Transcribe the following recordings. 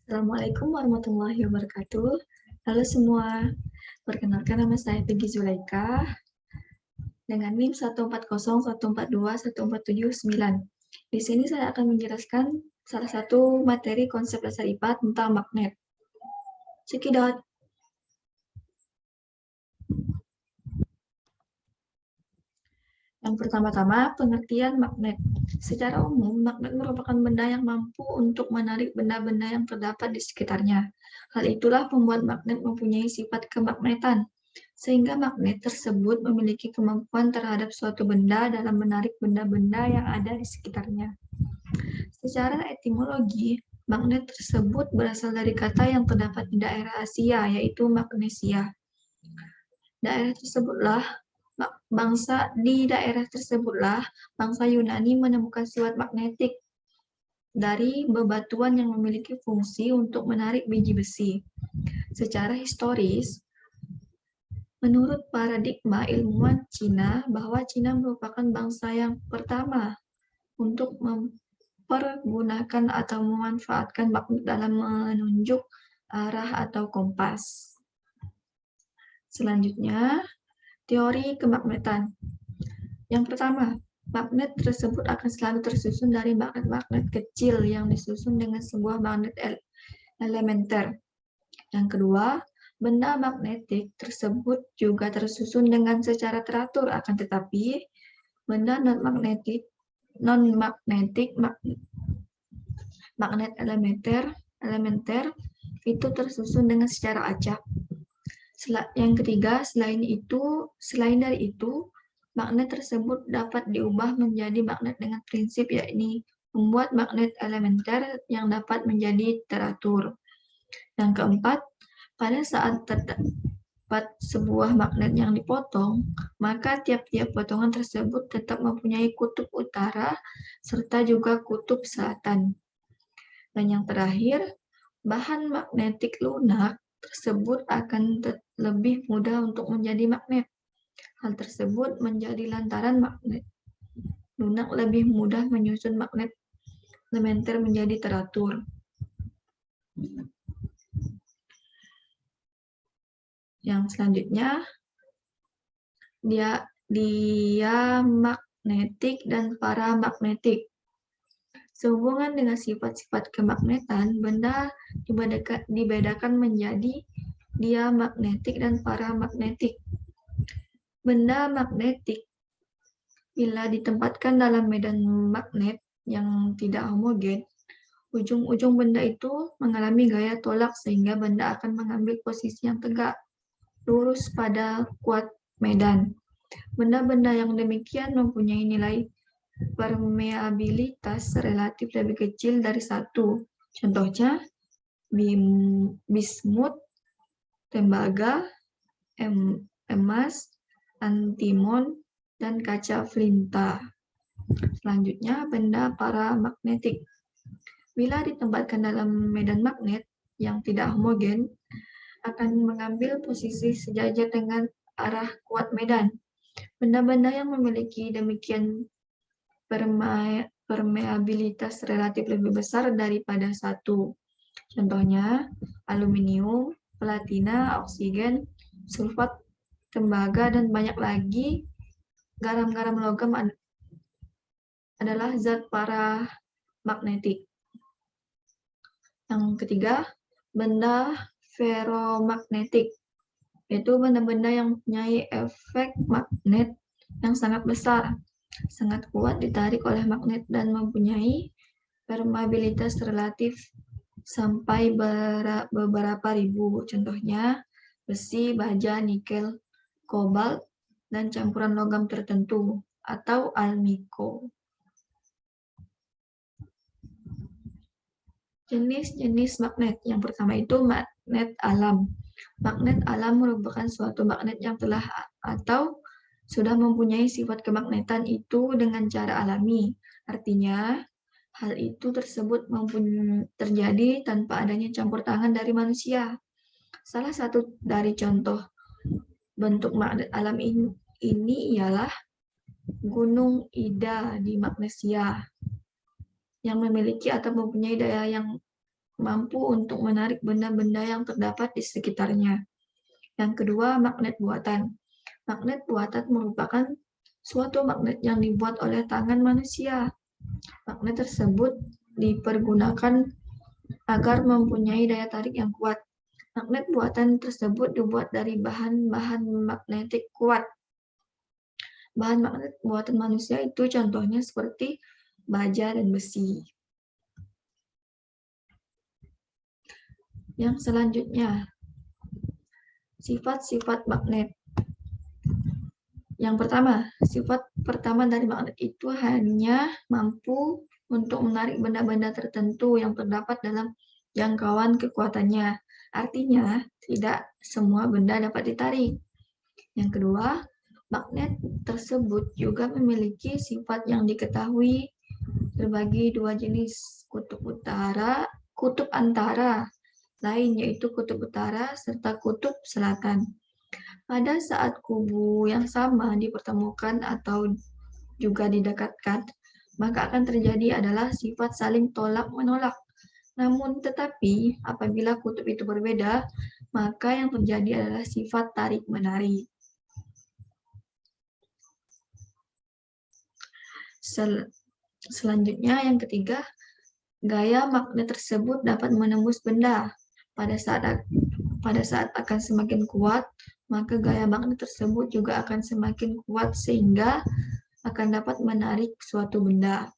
Assalamualaikum warahmatullahi wabarakatuh. Halo semua, perkenalkan nama saya Peggy Zulaika dengan NIM 14014214799. Di sini saya akan menjelaskan salah satu materi konsep dasar IPA tentang magnet. Cekidot. Yang pertama-tama, pengertian magnet. Secara umum, magnet merupakan benda yang mampu untuk menarik benda-benda yang terdapat di sekitarnya. Hal itulah membuat magnet mempunyai sifat kemagnetan, sehingga magnet tersebut memiliki kemampuan terhadap suatu benda dalam menarik benda-benda yang ada di sekitarnya. Secara etimologi, magnet tersebut berasal dari kata yang terdapat di daerah Asia, yaitu Magnesia. Di daerah tersebutlah bangsa Yunani menemukan sifat magnetik dari bebatuan yang memiliki fungsi untuk menarik biji besi. Secara historis, menurut paradigma ilmuwan Cina, bahwa Cina merupakan bangsa yang pertama untuk mempergunakan atau memanfaatkan magnet dalam menunjuk arah atau kompas. Selanjutnya, teori kemagnetan. Yang pertama, magnet tersebut akan selalu tersusun dari magnet-magnet kecil yang disusun dengan sebuah magnet elementer. Yang kedua, benda magnetik tersebut juga tersusun dengan secara teratur, akan tetapi benda non-magnetik magnet elementer itu tersusun dengan secara acak. Yang ketiga, selain dari itu, magnet tersebut dapat diubah menjadi magnet dengan prinsip, yakni membuat magnet elementer yang dapat menjadi teratur. Yang keempat, pada saat terdapat sebuah magnet yang dipotong, maka tiap-tiap potongan tersebut tetap mempunyai kutub utara serta juga kutub selatan. Dan yang terakhir, bahan magnetik lunak tersebut akan lebih mudah untuk menjadi magnet. Hal tersebut menjadi lantaran magnet lunak lebih mudah menyusun magnet elementer menjadi teratur. Yang selanjutnya, diamagnetik dan paramagnetik. Sehubungan dengan sifat-sifat kemagnetan, benda dibedakan menjadi diamagnetik dan paramagnetik. Benda magnetik, bila ditempatkan dalam medan magnet yang tidak homogen, ujung-ujung benda itu mengalami gaya tolak sehingga benda akan mengambil posisi yang tegak, lurus pada kuat medan. Benda-benda yang demikian mempunyai nilai permeabilitas relatif lebih kecil dari 1. Contohnya, bismut, tembaga, emas, antimon, dan kaca flinta. Selanjutnya, benda paramagnetik. Bila ditempatkan dalam medan magnet yang tidak homogen, akan mengambil posisi sejajar dengan arah kuat medan. Benda-benda yang memiliki demikian permeabilitas relatif lebih besar daripada 1. Contohnya, aluminium, platina, oksigen, sulfat, tembaga, dan banyak lagi garam-garam logam adalah zat paramagnetik. Yang ketiga, benda ferromagnetik, yaitu benda-benda yang mempunyai efek magnet yang sangat besar, sangat kuat ditarik oleh magnet dan mempunyai permeabilitas relatif sampai beberapa ribu. Contohnya, besi, baja, nikel, kobalt, dan campuran logam tertentu, atau almiko. Jenis-jenis magnet. Yang pertama itu magnet alam. Magnet alam merupakan suatu magnet yang telah atau sudah mempunyai sifat kemagnetan itu dengan cara alami. Artinya, hal itu tersebut terjadi tanpa adanya campur tangan dari manusia. Salah satu dari contoh bentuk magnet alam ini ialah Gunung Ida di Magnesia, yang memiliki atau mempunyai daya yang mampu untuk menarik benda-benda yang terdapat di sekitarnya. Yang kedua, magnet buatan. Magnet buatan merupakan suatu magnet yang dibuat oleh tangan manusia. Magnet tersebut dipergunakan agar mempunyai daya tarik yang kuat. Magnet buatan tersebut dibuat dari bahan-bahan magnetik kuat. Bahan magnet buatan manusia itu contohnya seperti baja dan besi. Yang selanjutnya, sifat-sifat magnet. Yang pertama, sifat pertama dari magnet itu hanya mampu untuk menarik benda-benda tertentu yang terdapat dalam jangkauan kekuatannya. Artinya, tidak semua benda dapat ditarik. Yang kedua, magnet tersebut juga memiliki sifat yang diketahui terbagi dua jenis, kutub antara lain, yaitu kutub utara serta kutub selatan. Pada saat kubu yang sama dipertemukan atau juga didekatkan, maka akan terjadi adalah sifat saling tolak-menolak. Namun tetapi apabila kutub itu berbeda, maka yang terjadi adalah sifat tarik-menarik. Selanjutnya yang ketiga, gaya magnet tersebut dapat menembus benda. Pada saat akan semakin kuat, maka gaya magnet tersebut juga akan semakin kuat sehingga akan dapat menarik suatu benda.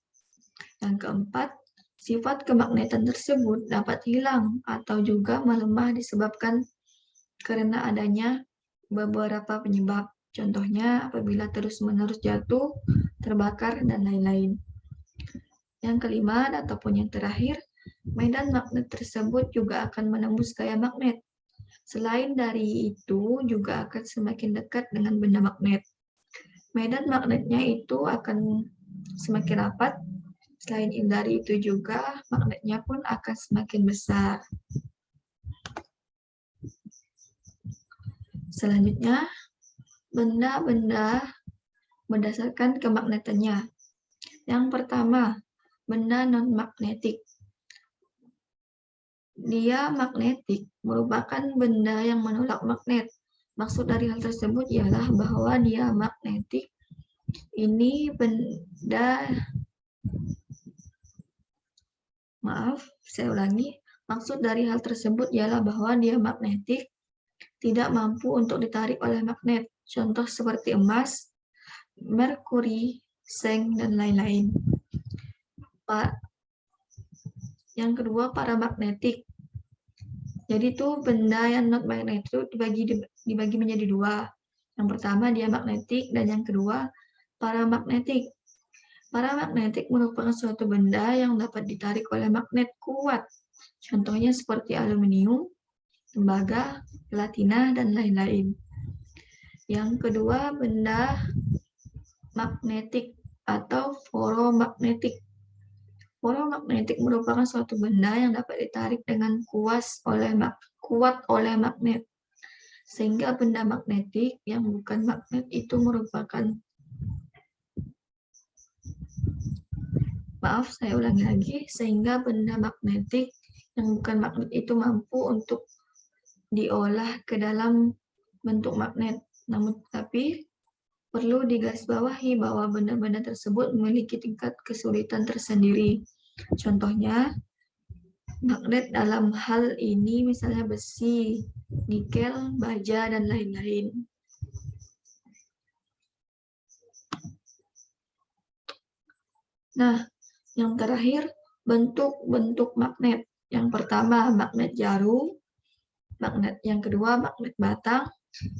Yang keempat, sifat kemagnetan tersebut dapat hilang atau juga melemah disebabkan karena adanya beberapa penyebab. Contohnya apabila terus-menerus jatuh, terbakar, dan lain-lain. Yang kelima ataupun yang terakhir, medan magnet tersebut juga akan menembus gaya magnet. Selain dari itu, juga akan semakin dekat dengan benda magnet. Medan magnetnya itu akan semakin rapat. Selain dari itu juga, magnetnya pun akan semakin besar. Selanjutnya, benda-benda berdasarkan kemagnetannya. Yang pertama, benda non-magnetik. Dia magnetik merupakan benda yang menolak magnet. Maksud dari hal tersebut ialah bahwa dia magnetik. Ini benda, saya ulangi. Maksud dari hal tersebut ialah bahwa dia magnetik, tidak mampu untuk ditarik oleh magnet. Contoh seperti emas, merkuri, seng, dan lain-lain. Yang kedua, paramagnetik. Jadi itu benda yang non magnetik itu dibagi menjadi dua. Yang pertama dia magnetik dan yang kedua paramagnetik. Paramagnetik merupakan suatu benda yang dapat ditarik oleh magnet kuat. Contohnya seperti aluminium, tembaga, platina, dan lain-lain. Yang kedua benda magnetik atau feromagnetik. Feromagnetik merupakan suatu benda yang dapat ditarik dengan kuat oleh magnet. Sehingga benda magnetik yang bukan magnet itu merupakan, saya ulangi lagi, sehingga benda magnetik yang bukan magnet itu mampu untuk diolah ke dalam bentuk magnet. Namun tetapi perlu digarisbawahi bahwa benda-benda tersebut memiliki tingkat kesulitan tersendiri. Contohnya, magnet dalam hal ini misalnya besi, nikel, baja, dan lain-lain. Nah, yang terakhir, bentuk-bentuk magnet. Yang pertama, magnet jarum. Yang kedua, magnet batang.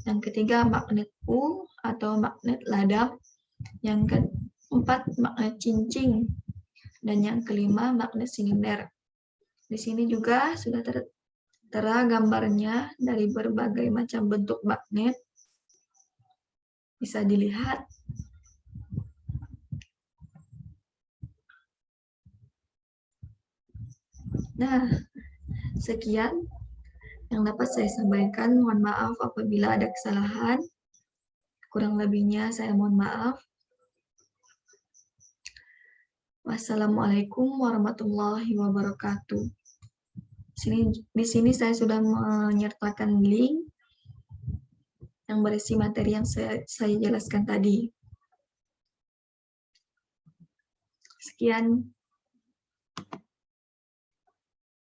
Yang ketiga, magnet U atau magnet ladang. Yang keempat, magnet cincin. Dan yang kelima, magnet silinder. Di sini juga sudah tertera gambarnya dari berbagai macam bentuk magnet. Bisa dilihat. Nah, sekian yang dapat saya sampaikan. Mohon maaf apabila ada kesalahan. Kurang lebihnya saya mohon maaf. Wassalamualaikum warahmatullahi wabarakatuh. Di sini saya sudah menyertakan link yang berisi materi yang saya jelaskan tadi. Sekian.